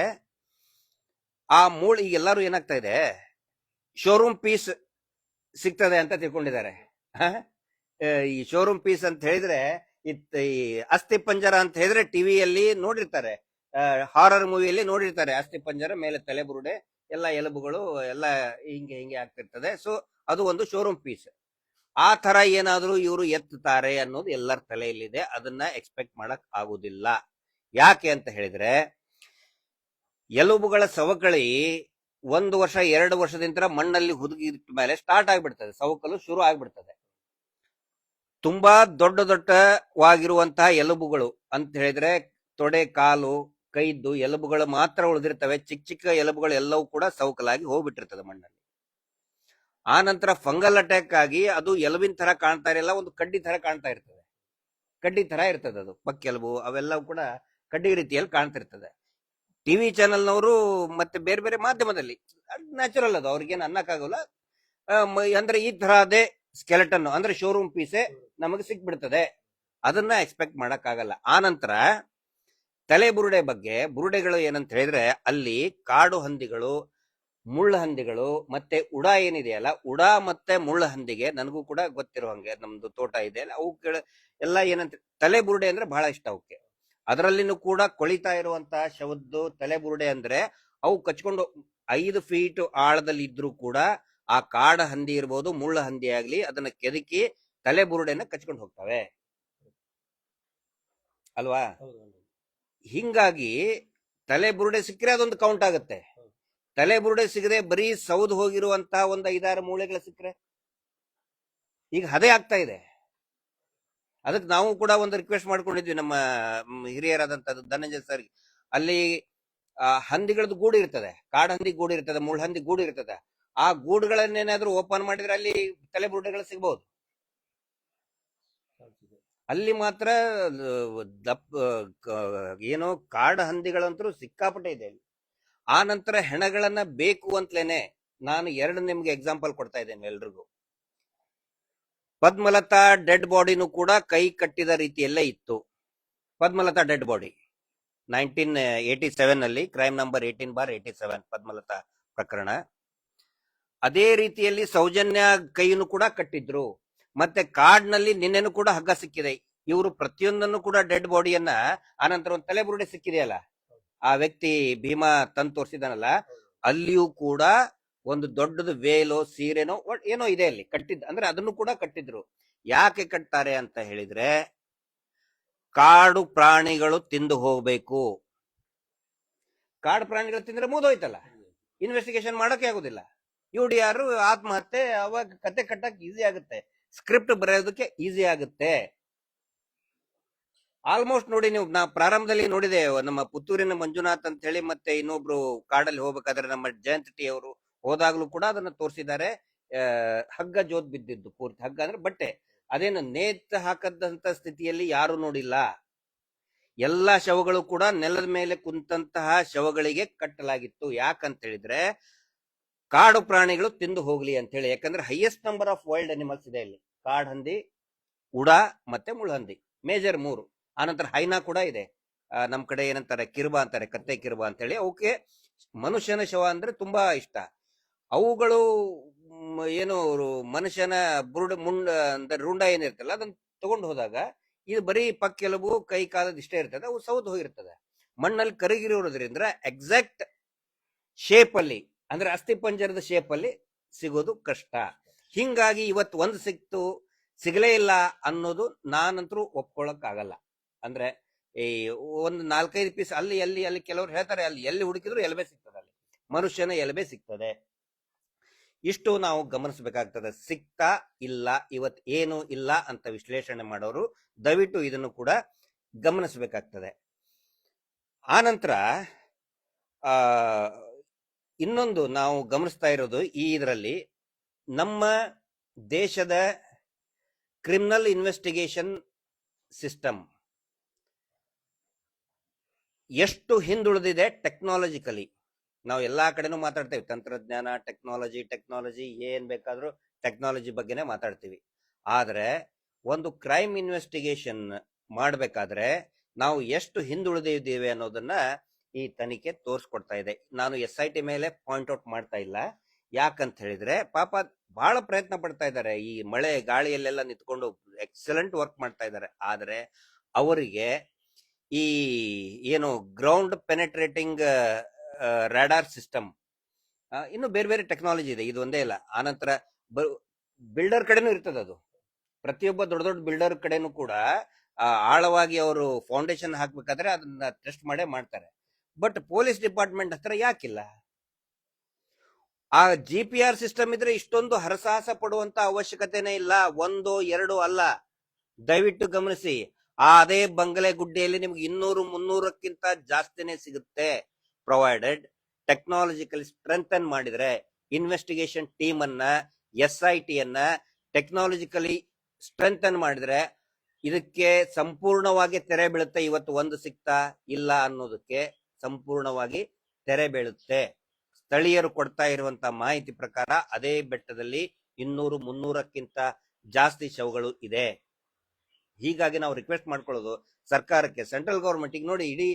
ಈಗ ಎಲ್ಲರೂ ಏನಾಗ್ತಾ ಇದೆ, ಶೋರೂಮ್ ಪೀಸ್ ಸಿಗ್ತದೆ ಅಂತ ತಿಳ್ಕೊಂಡಿದ್ದಾರೆ. ಈ ಶೋರೂಮ್ ಪೀಸ್ ಅಂತ ಹೇಳಿದ್ರೆ, ಈ ಅಸ್ಥಿ ಪಂಜರ ಅಂತ ಹೇಳಿದ್ರೆ ಟಿವಿಯಲ್ಲಿ ನೋಡಿರ್ತಾರೆ, ಹಾರರ್ ಮೂವಿಯಲ್ಲಿ ನೋಡಿರ್ತಾರೆ, ಅಸ್ಥಿ ಪಂಜರ ಮೇಲೆ ತಲೆಬುರುಡೆ ಎಲ್ಲ ಎಲುಬುಗಳು ಎಲ್ಲ ಹಿಂಗೆ ಆಗ್ತಿರ್ತದೆ. ಸೊ ಅದು ಒಂದು ಶೋರೂಮ್ ಪೀಸ್. ಆ ತರ ಏನಾದ್ರೂ ಇವರು ಎತ್ತುತ್ತಾರೆ ಅನ್ನೋದು ಎಲ್ಲರ ತಲೆಯಲ್ಲಿದೆ. ಅದನ್ನ ಎಕ್ಸ್ಪೆಕ್ಟ್ ಮಾಡಕ್ ಆಗುದಿಲ್ಲ. ಯಾಕೆ ಅಂತ ಹೇಳಿದ್ರೆ, ಎಲುಬುಗಳ ಸವಕಳಿ 1 ವರ್ಷ 2 ವರ್ಷದಿಂದ ಮಣ್ಣಲ್ಲಿ ಹುದುಗಿದ ಮೇಲೆ ಸ್ಟಾರ್ಟ್ ಆಗ್ಬಿಡ್ತದೆ, ಸವಕಲು ಶುರು ಆಗ್ಬಿಡ್ತದೆ. ತುಂಬಾ ದೊಡ್ಡ ದೊಡ್ಡವಾಗಿರುವಂತಹ ಎಲುಬುಗಳು ಅಂತ ಹೇಳಿದ್ರೆ ತೊಡೆ, ಕಾಲು, ಕೈದ್ದು ಎಲುಬುಗಳು ಮಾತ್ರ ಉಳಿದಿರ್ತವೆ. ಚಿಕ್ಕ ಚಿಕ್ಕ ಎಲುಬುಗಳು ಎಲ್ಲವೂ ಕೂಡ ಸವಕಲಾಗಿ ಹೋಗ್ಬಿಟ್ಟಿರ್ತದೆ ಮಣ್ಣಲ್ಲಿ. ಆ ನಂತರ ಫಂಗಲ್ ಅಟ್ಯಾಕ್ ಆಗಿ ಅದು ಎಲುಬಿನ ತರ ಕಾಣ್ತಾ ಇರಲ್ಲ, ಒಂದು ಕಡ್ಡಿ ತರ ಕಾಣ್ತಾ ಇರ್ತದೆ. ಕಡ್ಡಿ ತರ ಇರ್ತದೆ ಅದು, ಪಕ್ಕೆಲುಬು ಅವೆಲ್ಲವೂ ಕೂಡ ಕಡ್ಡಿ ರೀತಿಯಲ್ಲಿ ಕಾಣ್ತಿರ್ತದೆ. ಟಿವಿ ಚಾನೆಲ್ನವರು ಮತ್ತೆ ಬೇರೆ ಬೇರೆ ಮಾಧ್ಯಮದಲ್ಲಿ ನ್ಯಾಚುರಲ್ ಅದು, ಅವ್ರಿಗೇನು ಅನ್ನಕ್ಕಾಗಲ್ಲ. ಅಂದ್ರೆ ಈ ತರ ಅದೇ ಸ್ಕೆಲೆಟನ್ ಅಂದ್ರೆ ಶೋರೂಮ್ ಪೀಸೆ ನಮಗೆ ಸಿಕ್ಬಿಡ್ತದೆ, ಅದನ್ನ ಎಕ್ಸ್ಪೆಕ್ಟ್ ಮಾಡಕ್ ಆಗಲ್ಲ. ಆ ನಂತರ ತಲೆ ಬುರುಡೆ ಬಗ್ಗೆ, ಬುರುಡೆಗಳು ಏನಂತ ಹೇಳಿದ್ರೆ ಅಲ್ಲಿ ಕಾಡು ಹಂದಿಗಳು, ಮುಳ್ಳು ಹಂದಿಗಳು ಮತ್ತೆ ಉಡ ಏನಿದೆಯಲ್ಲ, ಉಡ ಮತ್ತೆ ಮುಳ್ಳು ಹಂದಿಗೆ ನನಗೂ ಕೂಡ ಗೊತ್ತಿರೋ ಹಂಗೆ, ನಮ್ದು ತೋಟ ಇದೆ ಅಲ್ಲ, ಅವು ಎಲ್ಲ ಏನಂತ ತಲೆ ಬುರುಡೆ ಅಂದ್ರೆ ಬಹಳ ಇಷ್ಟ ಅವಕ್ಕೆ. ಅದರಲ್ಲಿನೂ ಕೂಡ ಕೊಳಿತಾ ಇರುವಂತಹ ಶವದ್ದು ತಲೆ ಬುರುಡೆ ಅಂದ್ರೆ ಅವು ಕಚ್ಕೊಂಡು 5 ಫೀಟ್ ಆಳದಲ್ಲಿ ಇದ್ರೂ ಕೂಡ ಆ ಕಾಡ ಹಂದಿ ಇರ್ಬೋದು, ಮುಳ್ಳು ಹಂದಿ ಆಗ್ಲಿ, ಅದನ್ನ ಕೆದಕಿ ತಲೆ ಬುರುಡೆನ ಕಚ್ಕೊಂಡು ಹೋಗ್ತವೆ ಅಲ್ವಾ. ಹಿಂಗಾಗಿ ತಲೆ ಬುರುಡೆ ಸಿಕ್ಕರೆ ಅದೊಂದು ಕೌಂಟ್ ಆಗುತ್ತೆ. ತಲೆ ಬುರುಡೆ ಸಿಗದೆ ಬರೀ ಸೌದು ಹೋಗಿರುವಂತಹ ಒಂದು 5-6 ಮೂಳೆಗಳು ಸಿಕ್ಕರೆ ಈಗ ಅದೇ ಆಗ್ತಾ ಇದೆ. ಅದಕ್ಕೆ ನಾವು ಕೂಡ ಒಂದು ರಿಕ್ವೆಸ್ಟ್ ಮಾಡ್ಕೊಂಡಿದ್ವಿ ನಮ್ಮ ಹಿರಿಯರಾದಂತ ಧನಂಜಯ ಸರ್. ಅಲ್ಲಿ ಹಂದಿಗಳದ್ದು ಗೂಡು ಇರ್ತದೆ, ಕಾಡು ಹಂದಿ ಗೂಡು ಇರ್ತದೆ, ಮುಳ್ಳು ಹಂದಿ ಗೂಡು ಇರ್ತದೆ. ಆ ಗೂಡುಗಳನ್ನೇನಾದ್ರೂ ಓಪನ್ ಮಾಡಿದ್ರೆ ಅಲ್ಲಿ ತಲೆ ಬುರುಡೆಗಳು ಸಿಗಬಹುದು. ಅಲ್ಲಿ ಮಾತ್ರ ಏನೋ ಕಾಡು ಹಂದಿಗಳಂತೂ ಸಿಕ್ಕಾಪಟ್ಟೆ ಇದೆ ಅಲ್ಲಿ. ಆ ನಂತರ ಹೆಣಗಳನ್ನ ಬೇಕು ಅಂತಲೇನೆ ನಾನು 2 ನಿಮ್ಗೆ ಎಕ್ಸಾಂಪಲ್ ಕೊಡ್ತಾ ಇದ್ದೇನೆ ಎಲ್ರಿಗೂ. ಪದ್ಮಲತಾ ಡೆಡ್ ಬಾಡಿನೂ ಕೂಡ ಕೈ ಕಟ್ಟಿದ ರೀತಿಯಲ್ಲೇ ಇತ್ತು. ಪದ್ಮಲತಾ ಡೆಡ್ ಬಾಡಿ 1987 ಅಲ್ಲಿ ಕ್ರೈಮ್ ನಂಬರ್ 18/87 ಪದ್ಮಲತಾ ಪ್ರಕರಣ. ಅದೇ ರೀತಿಯಲ್ಲಿ ಸೌಜನ್ಯ ಕೈಯನ್ನು ಕೂಡ ಕಟ್ಟಿದ್ರು. ಮತ್ತೆ ಕಾಡ್ನಲ್ಲಿ ನಿನ್ನೆನೂ ಕೂಡ ಹಗ್ಗ ಸಿಕ್ಕಿದೆ. ಇವರು ಪ್ರತಿಯೊಂದನ್ನು ಕೂಡ ಡೆಡ್ ಬಾಡಿಯನ್ನ, ಆನಂತರ ಒಂದು ತಲೆ ಬುರುಡೆ ಸಿಕ್ಕಿದೆಯಲ್ಲ, ಆ ವ್ಯಕ್ತಿ ಭೀಮಾ ತಂದು ತೋರಿಸಿದಾನಲ್ಲ, ಅಲ್ಲಿಯೂ ಕೂಡ ಒಂದು ದೊಡ್ಡದು ವೇಲೋ ಸೀರೆನೋ ಏನೋ ಇದೆ ಅಲ್ಲಿ ಕಟ್ಟಿದ್, ಅಂದ್ರೆ ಅದನ್ನು ಕೂಡ ಕಟ್ಟಿದ್ರು. ಯಾಕೆ ಕಟ್ತಾರೆ ಅಂತ ಹೇಳಿದ್ರೆ ಕಾಡು ಪ್ರಾಣಿಗಳು ತಿಂದು ಹೋಗ್ಬೇಕು. ಕಾಡು ಪ್ರಾಣಿಗಳು ತಿಂದ್ರೆ ಮುಗಿದೋಯ್ತಲ್ಲ, ಇನ್ವೆಸ್ಟಿಗೇಷನ್ ಮಾಡಕ್ಕೆ ಆಗುದಿಲ್ಲ. UDR ಆತ್ಮಹತ್ಯೆ, ಅವಾಗ ಕತೆ ಕಟ್ಟಕ್ ಈಸಿ ಆಗುತ್ತೆ, ಸ್ಕ್ರಿಪ್ಟ್ ಬರೆಯೋದಕ್ಕೆ ಈಸಿ ಆಗುತ್ತೆ. ಆಲ್ಮೋಸ್ಟ್ ನೋಡಿ, ನೀವು ನಾ ಪ್ರಾರಂಭದಲ್ಲಿ ನೋಡಿದೆ, ನಮ್ಮ ಪುತ್ತೂರಿನ ಮಂಜುನಾಥ್ ಅಂತ ಹೇಳಿ ಮತ್ತೆ ಇನ್ನೊಬ್ರು ಕಾಡಲ್ಲಿ ಹೋಗ್ಬೇಕಾದ್ರೆ ನಮ್ಮ ಜಯಂತ್ ಟಿ ಅವರು ಹೋದಾಗ್ಲೂ ಕೂಡ ಅದನ್ನ ತೋರಿಸಿದ್ದಾರೆ. ಹಗ್ಗ ಜೋತ್ ಬಿದ್ದಿದ್ದು, ಪೂರ್ತಿ ಹಗ್ಗ ಅಂದ್ರೆ ಬಟ್ಟೆ, ಅದೇನು ನೇತ್ ಹಾಕದಂತ ಸ್ಥಿತಿಯಲ್ಲಿ ಯಾರು ನೋಡಿಲ್ಲ. ಎಲ್ಲಾ ಶವಗಳು ಕೂಡ ನೆಲದ ಮೇಲೆ ಕುಂತಹ ಶವಗಳಿಗೆ ಕಟ್ಟಲಾಗಿತ್ತು. ಯಾಕಂತ ಹೇಳಿದ್ರೆ ಕಾಡು ಪ್ರಾಣಿಗಳು ತಿಂದು ಹೋಗ್ಲಿ ಅಂತ ಹೇಳಿ. ಯಾಕಂದ್ರೆ highest number of wild animals ಇದೆ ಇಲ್ಲಿ, ಕಾಡ್ ಹಂದಿ, ಉಡ ಮತ್ತೆ ಮುಳ್ಳಹಂದಿ, ಮೇಜರ್ 3. ಆನಂತರ ಹೈನಾ ಕೂಡ ಇದೆ. ನಮ್ ಕಡೆ ಏನಂತಾರೆ ಕಿರ್ಬಾ ಅಂತಾರೆ, ಕತ್ತೆ ಕಿರ್ಬಾ ಅಂತ ಹೇಳಿ. ಅವಕ್ಕೆ ಮನುಷ್ಯನ ಶವ ಅಂದ್ರೆ ತುಂಬಾ ಇಷ್ಟ. ಅವುಗಳು ಏನು ಮನುಷ್ಯನ ಮುಂಡ ಅಂದ್ರೆ ರುಂಡ ಏನಿರ್ತಲ್ಲ ಅದನ್ನ ತಗೊಂಡು ಹೋದಾಗ ಇದು ಬರೀ ಪಕ್ಕೆಲುಬು, ಕೈ ಕಾಲದ ಇಷ್ಟೇ ಇರ್ತದೆ, ಅವು ಸೌದು ಹೋಗಿರ್ತದೆ. ಮಣ್ಣಲ್ಲಿ ಕರಗಿರೋದ್ರಿಂದ ಎಕ್ಸಾಕ್ಟ್ ಶೇಪ್ ಅಲ್ಲಿ ಅಂದ್ರೆ ಅಸ್ಥಿ ಪಂಜರದ ಶೇಪ್ ಅಲ್ಲಿ ಸಿಗೋದು ಕಷ್ಟ. ಹಿಂಗಾಗಿ ಇವತ್ತು ಒಂದು ಸಿಕ್ತು, ಸಿಗಲೇ ಇಲ್ಲ ಅನ್ನೋದು ನಾನಂತರೂ ಒಪ್ಕೊಳಕ್ ಆಗಲ್ಲ. ಅಂದ್ರೆ ಈ ಒಂದು 4-5 ಪೀಸ್ ಅಲ್ಲಿ ಅಲ್ಲಿ ಕೆಲವರು ಹೇಳ್ತಾರೆ ಅಲ್ಲಿ ಎಲ್ಲಿ ಹುಡುಕಿದ್ರು ಎಲಬೆ ಸಿಗ್ತದೆ, ಅಲ್ಲಿ ಮನುಷ್ಯನ ಎಲಬೆ ಸಿಗ್ತದೆ. ಇಷ್ಟು ನಾವು ಗಮನಿಸಬೇಕಾಗ್ತದೆ. ಸಿಕ್ತಾ ಇಲ್ಲ, ಇವತ್ ಏನು ಇಲ್ಲ ಅಂತ ವಿಶ್ಲೇಷಣೆ ಮಾಡೋರು ದಯವಿಟ್ಟು ಇದನ್ನು ಕೂಡ ಗಮನಿಸಬೇಕಾಗ್ತದೆ. ಆನಂತರ ಇನ್ನೊಂದು ನಾವು ಗಮನಿಸ್ತಾ ಇರೋದು, ಈ ಇದರಲ್ಲಿ ನಮ್ಮ ದೇಶದ ಕ್ರಿಮಿನಲ್ ಇನ್ವೆಸ್ಟಿಗೇಷನ್ ಸಿಸ್ಟಮ್ ಎಷ್ಟು ಹಿಂದುಳಿದಿದೆ ಟೆಕ್ನಾಲಜಿಕಲಿ. ನಾವು ಎಲ್ಲಾ ಕಡೆನೂ ಮಾತಾಡ್ತೇವೆ ತಂತ್ರಜ್ಞಾನ, ಟೆಕ್ನಾಲಜಿ ಏನ್ ಬೇಕಾದ್ರೂ ಟೆಕ್ನಾಲಜಿ ಬಗ್ಗೆನೇ ಮಾತಾಡ್ತೀವಿ. ಆದ್ರೆ ಒಂದು ಕ್ರೈಮ್ ಇನ್ವೆಸ್ಟಿಗೇಷನ್ ಮಾಡ್ಬೇಕಾದ್ರೆ ನಾವು ಎಷ್ಟು ಹಿಂದುಳಿದಿದ್ದೇವೆ ಅನ್ನೋದನ್ನ ಈ ತನಿಖೆ ತೋರಿಸ್ಕೊಡ್ತಾ ಇದೆ. ನಾನು SIT ಮೇಲೆ ಪಾಯಿಂಟ್ ಔಟ್ ಮಾಡ್ತಾ ಇಲ್ಲ. ಯಾಕಂತ ಹೇಳಿದ್ರೆ ಪಾಪ ಬಹಳ ಪ್ರಯತ್ನ ಪಡ್ತಾ ಇದ್ದಾರೆ, ಈ ಮಳೆ ಗಾಳಿಯಲ್ಲೆಲ್ಲ ನಿಂತ್ಕೊಂಡು ಎಕ್ಸಲೆಂಟ್ ವರ್ಕ್ ಮಾಡ್ತಾ ಇದ್ದಾರೆ. ಆದ್ರೆ ಅವರಿಗೆ ಈ ಏನು ಗ್ರೌಂಡ್ ಪೆನೆಟ್ರೇಟಿಂಗ್ ರಾಡಾರ್ ಸಿಸ್ಟಮ್, ಇನ್ನು ಬೇರೆ ಬೇರೆ ಟೆಕ್ನಾಲಜಿ ಇದೆ, ಇದು ಒಂದೇ ಇಲ್ಲ. ಆನಂತರ ಬಿಲ್ಡರ್ ಕಡೆನೂ ಇರ್ತದೆ ಅದು. ಪ್ರತಿಯೊಬ್ಬ ದೊಡ್ಡ ದೊಡ್ಡ ಬಿಲ್ಡರ್ ಕಡೆನೂ ಕೂಡ ಆಳವಾಗಿ ಅವರು ಫೌಂಡೇಶನ್ ಹಾಕ್ಬೇಕಾದ್ರೆ ಅದನ್ನ ಟೆಸ್ಟ್ ಮಾಡೇ ಮಾಡ್ತಾರೆ. ಬಟ್ ಪೊಲೀಸ್ ಡಿಪಾರ್ಟ್ಮೆಂಟ್ ಹತ್ರ ಯಾಕಿಲ್ಲ? ಆ GPR ಸಿಸ್ಟಮ್ ಇದ್ರೆ ಇಷ್ಟೊಂದು ಹರಸಾಹಸ ಪಡುವಂತ ಅವಶ್ಯಕತೆನೇ ಇಲ್ಲ. 1 2 ಅಲ್ಲ, ದಯವಿಟ್ಟು ಗಮನಿಸಿ. ಅದೇ ಬಂಗಲೆ ಗುಡ್ಡೆಯಲ್ಲಿ ನಿಮ್ಗೆ 200 300ಕ್ಕಿಂತ ಜಾಸ್ತಿನೇ ಸಿಗುತ್ತೆ, ಪ್ರೊವೈಡೆಡ್ ಟೆಕ್ನಾಲಜಿಕಲಿ ಸ್ಟ್ರೆಂಥನ್ ಮಾಡಿದ್ರೆ, ಇನ್ವೆಸ್ಟಿಗೇಷನ್ ಟೀಮ್ ಅನ್ನ, SIT ಅನ್ನ ಟೆಕ್ನಾಲಜಿಕಲಿ ಸ್ಟ್ರೆಂಥನ್ ಮಾಡಿದ್ರೆ ಇದಕ್ಕೆ ಸಂಪೂರ್ಣವಾಗಿ ತೆರೆ ಬೀಳುತ್ತೆ. ಇವತ್ತು ಒಂದು ಸಿಗ್ತಾ ಇಲ್ಲ ಅನ್ನೋದಕ್ಕೆ ಸಂಪೂರ್ಣವಾಗಿ ತೆರೆ ಬೀಳುತ್ತೆ. ಸ್ಥಳೀಯರು ಕೊಡ್ತಾ ಇರುವಂತ ಮಾಹಿತಿ ಪ್ರಕಾರ ಅದೇ ಬೆಟ್ಟದಲ್ಲಿ 200 300ಕ್ಕಿಂತ ಜಾಸ್ತಿ ಶವಗಳು ಇದೆ. ಹೀಗಾಗಿ ನಾವು ರಿಕ್ವೆಸ್ಟ್ ಮಾಡ್ಕೊಳ್ಳೋದು ಸರ್ಕಾರಕ್ಕೆ, ಸೆಂಟ್ರಲ್ ಗವರ್ಮೆಂಟ್. ನೋಡಿ, ಇಡೀ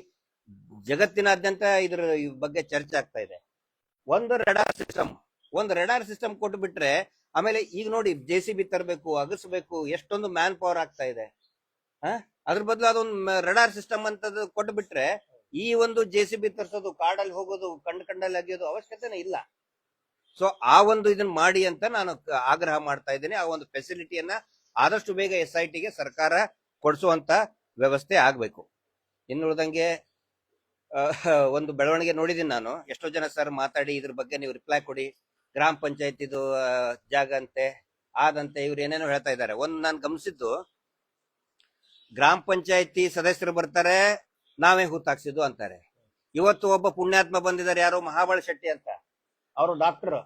ಜಗತ್ತಿನಾದ್ಯಂತ ಇದ್ರ ಬಗ್ಗೆ ಚರ್ಚೆ ಆಗ್ತಾ ಇದೆ. ಒಂದು ರೆಡಾರ್ ಸಿಸ್ಟಮ್ ಕೊಟ್ಟು ಬಿಟ್ರೆ, ಆಮೇಲೆ ಈಗ ನೋಡಿ JCB ತರಬೇಕು, ಅಗಸಬೇಕು, ಎಷ್ಟೊಂದು ಮ್ಯಾನ್ ಪವರ್ ಆಗ್ತಾ ಇದೆ. ಅದ್ರ ಬದಲು ಅದೊಂದು ರೆಡಾರ್ ಸಿಸ್ಟಮ್ ಅಂತ ಕೊಟ್ಟು ಬಿಟ್ರೆ ಈ ಒಂದು JCB ತರಿಸೋದು, ಕಾಡಲ್ಲಿ ಹೋಗೋದು, ಕಂಡಲ್ಲಿ ಅಗಿಯೋದು ಅವಶ್ಯಕತೆನೇ ಇಲ್ಲ. ಸೊ ಆ ಒಂದು ಇದನ್ನ ಮಾಡಿ ಅಂತ ನಾನು ಆಗ್ರಹ ಮಾಡ್ತಾ ಇದ್ದೇನೆ. ಆ ಒಂದು ಫೆಸಿಲಿಟಿಯನ್ನ ಆದಷ್ಟು ಬೇಗ SIT ಗೆ ಸರ್ಕಾರ ಕೊಡಿಸುವಂತ ವ್ಯವಸ್ಥೆ ಆಗ್ಬೇಕು. ಇನ್ನುಳಿದಂಗೆ ಒಂದು ಬೆಳವಣಿಗೆ ನೋಡಿದೀನಿ ನಾನು. ಎಷ್ಟೋ ಜನ ಸರ್ ಮಾತಾಡಿ ಇದ್ರ ಬಗ್ಗೆ ನೀವು ರಿಪ್ಲೈ ಕೊಡಿ, ಗ್ರಾಮ ಪಂಚಾಯತಿದು ಜಾಗ ಅಂತೆ ಆದಂತೆ ಇವ್ರು ಏನೇನೋ ಹೇಳ್ತಾ ಇದ್ದಾರೆ. ನಾನು ಗಮನಿಸಿದ್ದು, ಗ್ರಾಮ ಪಂಚಾಯತಿ ಸದಸ್ಯರು ಬರ್ತಾರೆ, ನಾವೇ ಹೂತಾಕ್ಸಿದ್ದು ಅಂತಾರೆ. ಇವತ್ತು ಒಬ್ಬ ಪುಣ್ಯಾತ್ಮ ಬಂದಿದ್ದಾರೆ, ಯಾರು ಮಹಾಬಳ ಶೆಟ್ಟಿ ಅಂತ, ಅವರು ಡಾಕ್ಟರ್.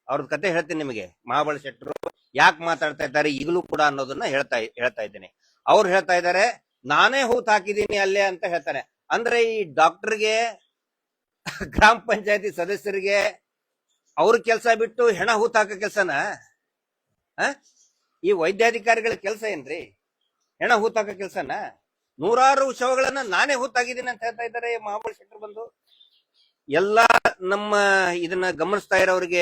ಅವ್ರದ್ ಕತೆ ಹೇಳ್ತೀನಿ ನಿಮಗೆ. ಮಹಾಬಳ ಶೆಟ್ಟರು ಯಾಕೆ ಮಾತಾಡ್ತಾ ಇದ್ದಾರೆ ಈಗಲೂ ಕೂಡ ಅನ್ನೋದನ್ನ ಹೇಳ್ತಾ ಇದ್ದೇನೆ. ಅವ್ರು ಹೇಳ್ತಾ ಇದ್ದಾರೆ, ನಾನೇ ಹೂತ್ ಹಾಕಿದೀನಿ ಅಲ್ಲೇ ಅಂತ ಹೇಳ್ತಾರೆ. ಅಂದ್ರೆ ಈ ಡಾಕ್ಟರ್ಗೆ, ಗ್ರಾಮ ಪಂಚಾಯತಿ ಸದಸ್ಯರಿಗೆ ಅವ್ರ ಕೆಲಸ ಬಿಟ್ಟು ಹೆಣ ಹೂತ್ ಹಾಕೋ ಕೆಲಸನ, ಈ ವೈದ್ಯಾಧಿಕಾರಿಗಳ ಕೆಲಸ ಏನ್ರಿ ಹೆಣ ಹೂತ್ ಹಾಕೋ ಕೆಲಸನ? 100 ಶವಗಳನ್ನ ನಾನೇ ಹೂತಾಗಿದ್ದೀನಿ ಅಂತ ಹೇಳ್ತಾ ಇದ್ದಾರೆ ಮಹಾಬಳ ಶೆಟ್ಟರು ಬಂದು. ಎಲ್ಲಾ ನಮ್ಮ ಇದನ್ನ ಗಮನಿಸ್ತಾ ಇರೋರಿಗೆ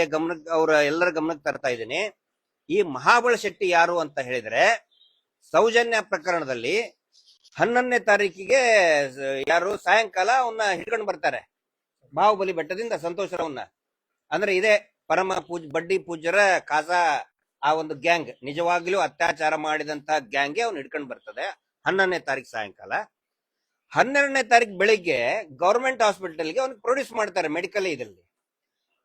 ಅವರ ಎಲ್ಲರ ಗಮನಕ್ಕೆ ತರ್ತಾ ಇದ್ದೀನಿ. ಈ ಮಹಾಬಳ ಶೆಟ್ಟಿ ಯಾರು ಅಂತ ಹೇಳಿದ್ರೆ, ಸೌಜನ್ಯ ಪ್ರಕರಣದಲ್ಲಿ 11ನೇ ತಾರೀಕಿಗೆ ಯಾರು ಸಾಯಂಕಾಲ ಅವನ್ನ ಹಿಡ್ಕೊಂಡು ಬರ್ತಾರೆ ಬಾಹುಬಲಿ ಬೆಟ್ಟದಿಂದ, ಸಂತೋಷ್ ರಾವ್ನ. ಅಂದ್ರೆ ಇದೇ ಪರಮ ಬಡ್ಡಿ ಪೂಜ್ಯರ ಖಾಸಾ ಆ ಒಂದು ಗ್ಯಾಂಗ್, ನಿಜವಾಗ್ಲೂ ಅತ್ಯಾಚಾರ ಮಾಡಿದಂತ ಗ್ಯಾಂಗ್ಗೆ ಅವ್ನು ಹಿಡ್ಕೊಂಡು ಬರ್ತದೆ 11ನೇ ತಾರೀಕು ಸಾಯಂಕಾಲ. 12ನೇ ತಾರೀಕು ಬೆಳಿಗ್ಗೆ ಗವರ್ಮೆಂಟ್ ಹಾಸ್ಪಿಟಲ್ಗೆ ಅವ್ನಿಗೆ ಪ್ರೊಡ್ಯೂಸ್ ಮಾಡ್ತಾರೆ ಮೆಡಿಕಲ್ ಇದರಲ್ಲಿ.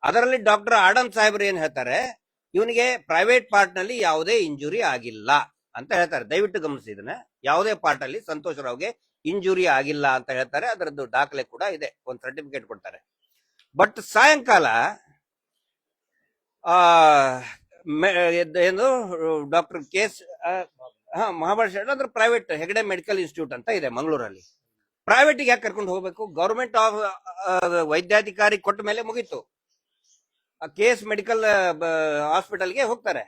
ಅದರಲ್ಲಿ ಡಾಕ್ಟರ್ ಆಡಮ್ ಸಾಹೇಬ್ರು ಏನ್ ಹೇಳ್ತಾರೆ, ಇವನಿಗೆ ಪ್ರೈವೇಟ್ ಪಾರ್ಟ್ ನಲ್ಲಿ ಯಾವುದೇ ಇಂಜುರಿ ಆಗಿಲ್ಲ ಅಂತ ಹೇಳ್ತಾರೆ. ದಯವಿಟ್ಟು ಗಮನಿಸಿ ಇದನ್ನ. ಯಾವುದೇ ಪಾರ್ಟ್ ಅಲ್ಲಿ ಸಂತೋಷ್ ರಾವ್ಗೆ ಇಂಜುರಿ ಆಗಿಲ್ಲ ಅಂತ ಹೇಳ್ತಾರೆ. ಅದರದ್ದು ದಾಖಲೆ ಕೂಡ ಇದೆ, ಒಂದು ಸರ್ಟಿಫಿಕೇಟ್ ಕೊಡ್ತಾರೆ. ಬಟ್ ಸಾಯಂಕಾಲ ಏನು ಡಾಕ್ಟರ್ ಕೇಸ್ ಮಹಾಬಳ ಶೆಟ್ಟಿ ಅಂದ್ರೆ ಪ್ರೈವೇಟ್ ಹೆಗಡೆ ಮೆಡಿಕಲ್ ಇನ್ಸ್ಟಿಟ್ಯೂಟ್ ಅಂತ ಇದೆ ಮಂಗಳೂರಲ್ಲಿ. ಪ್ರೈವೇಟ್ ಯಾಕೆ ಕರ್ಕೊಂಡು ಹೋಗ್ಬೇಕು? ಗವರ್ಮೆಂಟ್ ವೈದ್ಯಾಧಿಕಾರಿ ಕೊಟ್ಟ ಮೇಲೆ ಮುಗೀತು. KS ಮೆಡಿಕಲ್ ಹಾಸ್ಪಿಟಲ್ಗೆ ಹೋಗ್ತಾರೆ,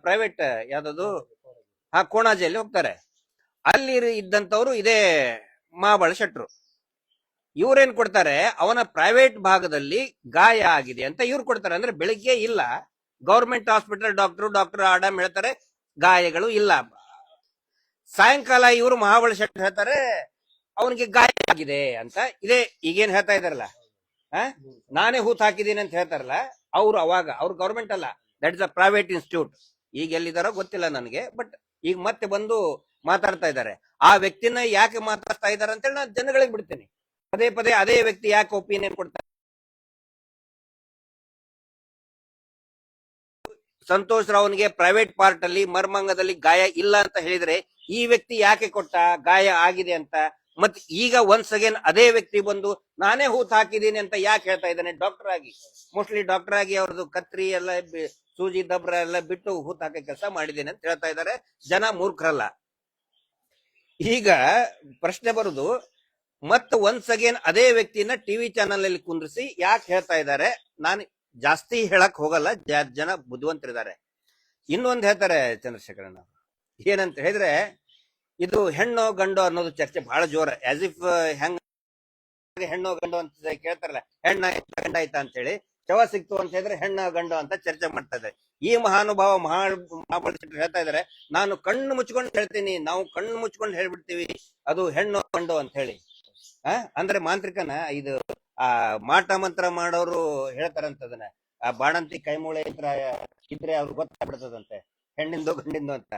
ಪ್ರೈವೇಟ್ ಯಾವ್ದು ಕೋಣಾಜಿಯಲ್ಲಿ ಹೋಗ್ತಾರೆ. ಅಲ್ಲಿ ಇದ್ದಂತವ್ರು ಇದೇ ಮಹಾಬಳ ಶೆಟ್ರು. ಇವ್ರೇನ್ ಕೊಡ್ತಾರೆ, ಅವನ ಪ್ರೈವೇಟ್ ಭಾಗದಲ್ಲಿ ಗಾಯ ಆಗಿದೆ ಅಂತ ಇವ್ರು ಕೊಡ್ತಾರೆ. ಅಂದ್ರೆ ಬೆಳಿಗ್ಗೆ ಇಲ್ಲ, ಗವರ್ಮೆಂಟ್ ಹಾಸ್ಪಿಟಲ್ ಡಾಕ್ಟರ್ ಆಡಮ್ ಹೇಳ್ತಾರೆ ಗಾಯಗಳು ಇಲ್ಲ. ಸಾಯಂಕಾಲ ಇವರು ಮಹಾಬಳ ಶೆಟ್ಟಿ ಹೇಳ್ತಾರೆ ಅವನಿಗೆ ಗಾಯ ಆಗಿದೆ ಅಂತ. ಇದೇ ಈಗೇನ್ ಹೇಳ್ತಾ ಇದಾರಲ್ಲ, ನಾನೇ ಹೂತ್ ಹಾಕಿದ್ದೀನಿ ಅಂತ ಹೇಳ್ತಾರಲ್ಲ, ಅವಾಗ ಅವ್ರು ಗವರ್ಮೆಂಟ್ ಅಲ್ಲ, that is a private institute. ಈಗ ಎಲ್ಲಿದಾರೋ ಗೊತ್ತಿಲ್ಲ ನನಗೆ, ಬಟ್ ಈಗ ಮತ್ತೆ ಬಂದು ಮಾತಾಡ್ತಾ ಇದ್ದಾರೆ. ಆ ವ್ಯಕ್ತಿನ ಯಾಕೆ ಮಾತಾಡ್ತಾ ಇದ್ದಾರೆ ಅಂತೇಳಿ ನಾನು ಜನಗಳಿಗೆ ಬಿಡ್ತೀನಿ. ಪದೇ ಪದೇ ಅದೇ ವ್ಯಕ್ತಿ ಯಾಕೆ ಒಪಿನಿಯನ್ ಕೊಡ್ತಾರೆ. ಸಂತೋಷ್ ರಾವ್ನಿಗೆ ಪ್ರೈವೇಟ್ ಪಾರ್ಟ್ ಅಲ್ಲಿ ಮರ್ಮಾಂಗದಲ್ಲಿ ಗಾಯ ಇಲ್ಲ ಅಂತ ಹೇಳಿದ್ರೆ, ಈ ವ್ಯಕ್ತಿ ಯಾಕೆ ಕೊಟ್ಟ ಗಾಯ ಆಗಿದೆ ಅಂತ? ಮತ್ತೆ ಈಗ ಒನ್ಸ್ ಅಗೇನ್ ಅದೇ ವ್ಯಕ್ತಿ ಬಂದು ನಾನೇ ಹೂತ್ ಹಾಕಿದ್ದೀನಿ ಅಂತ ಯಾಕೆ ಹೇಳ್ತಾ ಇದ್ದಾನೆ? ಡಾಕ್ಟರ್ ಆಗಿ, ಮೋಸ್ಟ್ಲಿ ಡಾಕ್ಟರ್ ಆಗಿ ಅವ್ರದ್ದು ಕತ್ರಿ ಎಲ್ಲ ಸೂಜಿ ದಬ್ರ ಎಲ್ಲ ಬಿಟ್ಟು ಹೂತ್ ಹಾಕೋ ಕೆಲಸ ಮಾಡಿದ್ದೇನೆ ಅಂತ ಹೇಳ್ತಾ ಇದ್ದಾರೆ. ಜನ ಮೂರ್ಖರಲ್ಲ. ಈಗ ಪ್ರಶ್ನೆ ಬರುದು, ಮತ್ತೆ ಒನ್ಸ್ ಅಗೇನ್ ಅದೇ ವ್ಯಕ್ತಿನ ಟಿವಿ ಚಾನಲ್ ಅಲ್ಲಿ ಕುಂದ್ರಿಸಿ ಯಾಕೆ ಹೇಳ್ತಾ ಇದ್ದಾರೆ? ನಾನು ಜಾಸ್ತಿ ಹೇಳಕ್ ಹೋಗಲ್ಲ, ಜನ ಬುದ್ಧಿವಂತರಿದ್ದಾರೆ. ಇನ್ನೊಂದು ಹೇಳ್ತಾರೆ ಚಂದ್ರಶೇಖರಣ್ಣ, ಏನಂತ ಹೇಳಿದ್ರೆ, ಇದು ಹೆಣ್ಣು ಗಂಡು ಅನ್ನೋದು ಚರ್ಚೆ ಬಹಳ ಜೋರ. ಆಸ್ ಇಫ್ ಹೆಂಗ ಹೆಣ್ಣು ಗಂಡು ಅಂತ ಕೇಳ್ತಾರಲ್ಲ, ಹೆಣ್ಣ ಗಂಡ ಆಯ್ತಾ ಅಂತ ಹೇಳಿ, ಶವ ಸಿಕ್ತು ಅಂತ ಹೇಳಿದ್ರೆ ಹೆಣ್ಣ ಗಂಡು ಅಂತ ಚರ್ಚೆ ಮಾಡ್ತಾ ಇದ್ದಾರೆ. ಈ ಮಹಾನುಭಾವ ಮಹಾಬಳ ಶೆಟ್ಟಿ ಹೇಳ್ತಾ ಇದಾರೆ, ನಾನು ಕಣ್ಣು ಮುಚ್ಕೊಂಡು ಹೇಳ್ತೀನಿ, ನಾವು ಕಣ್ಣು ಮುಚ್ಕೊಂಡು ಹೇಳ್ಬಿಡ್ತೀವಿ ಅದು ಹೆಣ್ಣು ಗಂಡು ಅಂತ ಹೇಳಿ. ಅಂದ್ರೆ ಮಾಂತ್ರಿಕನ ಇದು ಮಾಟ ಮಂತ್ರ ಮಾಡೋರು ಹೇಳ್ತಾರಂತದನ್ನ, ಆ ಬಾಣಂತಿ ಕೈಮೂಳೆ ಇದ್ರೆ ಅವ್ರಿಗೆ ಗೊತ್ತಾಗ್ಬಿಡ್ತದಂತೆ ಹೆಣ್ಣಿಂದು ಗಂಡಿಂದು ಅಂತ.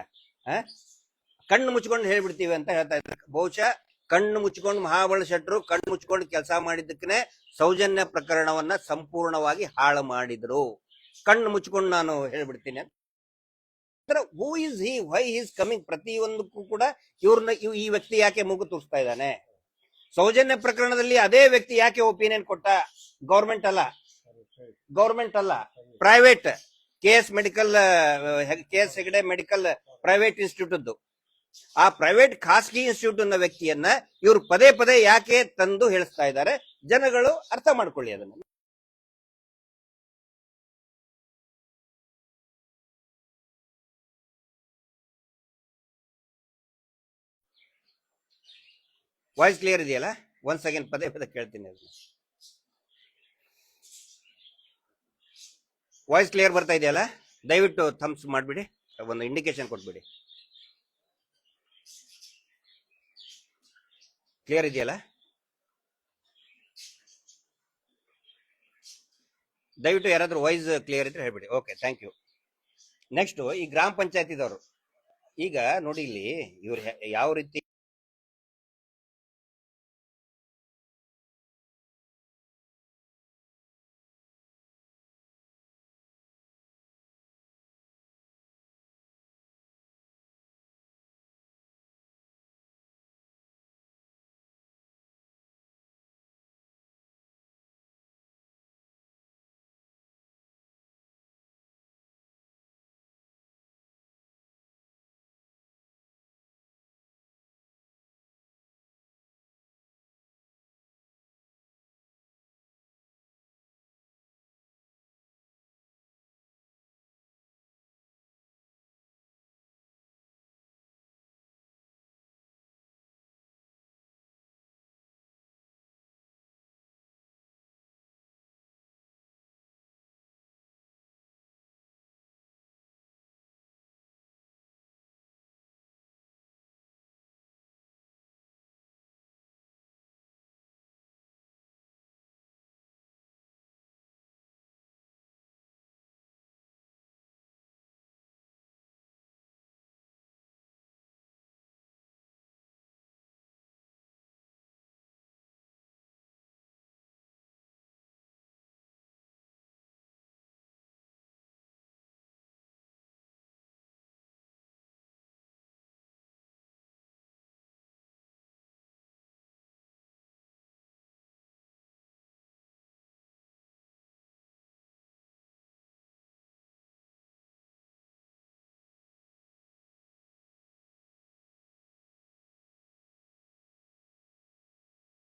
ಕಣ್ಣು ಮುಚ್ಕೊಂಡು ಹೇಳ್ಬಿಡ್ತೀವಿ ಅಂತ ಹೇಳ್ತಾ ಇದ್ದಾರೆ. ಬಹುಶಃ ಕಣ್ಣು ಮುಚ್ಕೊಂಡು ಮಹಾಬಳ ಶೆಟ್ರು ಕಣ್ಣು ಮುಚ್ಕೊಂಡು ಕೆಲಸ ಮಾಡಿದ್ದಕ್ಕೆ ಸೌಜನ್ಯ ಪ್ರಕರಣವನ್ನ ಸಂಪೂರ್ಣವಾಗಿ ಹಾಳು ಮಾಡಿದ್ರು. ಕಣ್ಣು ಮುಚ್ಕೊಂಡು ನಾನು ಹೇಳ್ಬಿಡ್ತೀನಿ. Who is he, why is coming, ಪ್ರತಿಯೊಂದಕ್ಕೂ ಕೂಡ ಈ ವ್ಯಕ್ತಿ ಯಾಕೆ ಮೂಗು ತೂರಿಸ್ತಾ ಇದ್ದಾನೆ. ಸೌಜನ್ಯ ಪ್ರಕರಣದಲ್ಲಿ ಅದೇ ವ್ಯಕ್ತಿ ಯಾಕೆ ಒಪಿನಿಯನ್ ಕೊಟ್ಟ? ಗೌರ್ಮೆಂಟ್ ಅಲ್ಲ, private KS Hegde medical private institute. ಆ ಪ್ರೈವೇಟ್ ಖಾಸಗಿ ಇನ್ಸ್ಟಿಟ್ಯೂಟ್ ನ ವ್ಯಕ್ತಿಯನ್ನ ಇವರು ಪದೇ ಪದೇ ಯಾಕೆ ತಂದು ಹೇಳಿಸ್ತಾ ಇದ್ದಾರೆ? ಜನಗಳು ಅರ್ಥ ಮಾಡ್ಕೊಳ್ಳಿ ಅದನ್ನ. ವಾಯ್ಸ್ ಕ್ಲಿಯರ್ ಇದೆಯಲ್ಲ? ಒಂದ್ ಸೆಕೆಂಡ್, ಪದೇ ಪದೇ ಕೇಳ್ತೀನಿ ಅದನ್ನ. ವಾಯ್ಸ್ ಕ್ಲಿಯರ್ ಬರ್ತಾ ಇದೆಯಲ್ಲ? ದಯವಿಟ್ಟು ಥಮ್ಸ್ ಮಾಡ್ಬಿಡಿ, ಒಂದು ಇಂಡಿಕೇಶನ್ ಕೊಟ್ಬಿಡಿ. ಕ್ಲಿಯರ್ ಇದೆಯಲ್ಲ? ದಯವಿಟ್ಟು ಯಾರಾದ್ರೂ ವಾಯ್ಸ್ ಕ್ಲಿಯರ್ ಇದ್ರೆ ಹೇಳ್ಬಿಡಿ. Okay, thank you. ನೆಕ್ಸ್ಟ್, ಈ ಗ್ರಾಮ ಪಂಚಾಯತಿದವರು ಈಗ ನೋಡಿ, ಇಲ್ಲಿ ಇವ್ರು ಯಾವ ರೀತಿ